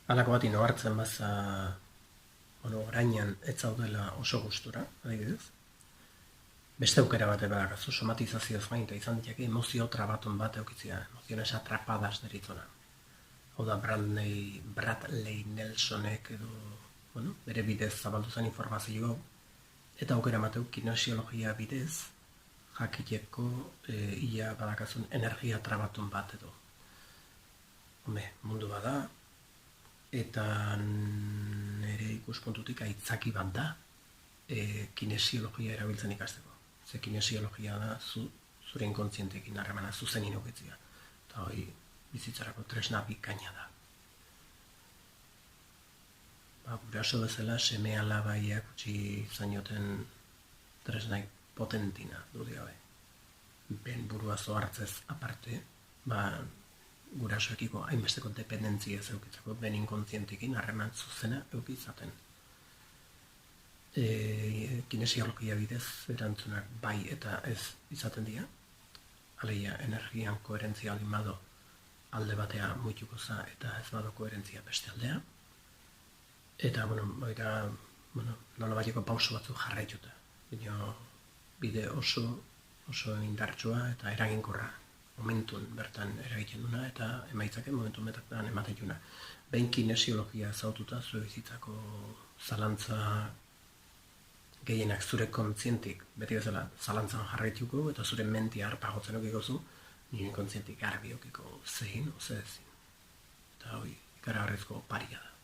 Halako bat inoartzen baza, orainan ez zaudela oso gustura, adibidez. Beste aukera bat badakazu, somatizazioz gain, eta izan diteke emozio trabaton bat eukitzia, emoziones atrapadas deritzona. Hau da, Bradley Nelsonek edo, bere bidez zabaldu zen informazio, eta aukera mateu kinesiologia bidez, jakiteko ia badakazun energia trabatun bat edo. Mundu bada, eta nire ikuspuntutik aitzaki bat da kinesiologia erabiltzen ikasteko. Ze kinesiologia da zure inkontzientekin harremana zuzen inokitzia. Eta hori bizitzarako tresna bikaina da. Guraso bezala seme alabaiak utzi zainoten tresnaik potentina dudi gabe. Ben burua zohartzez aparte, gurasoekiko hainbesteko dependentzia ez eukitzako, ben inkontzientekin harreman zuzena eukitzaten. Kinesiologia bidez erantzunak bai eta ez izaten dira. Aleia, energian koherentzia aldin bado alde batea muituko za eta ez bado koherentzia beste aldea. Eta, nola batiko pauso batzuk jarraituta. Bide oso indartsua eta eraginkorra momentun bertan eragiten duna eta emaitzake momentu bertan ematen duna. Behin kinesiologia zaututa zure bizitzako zalantza gehienak zure kontzientik, beti bezala zalantzan jarraituko eta zure mentia harpagotzen okiko zu, nire kontzientik garbi okiko zein, oze ezin. Eta hori, ikaragarrizko paria da.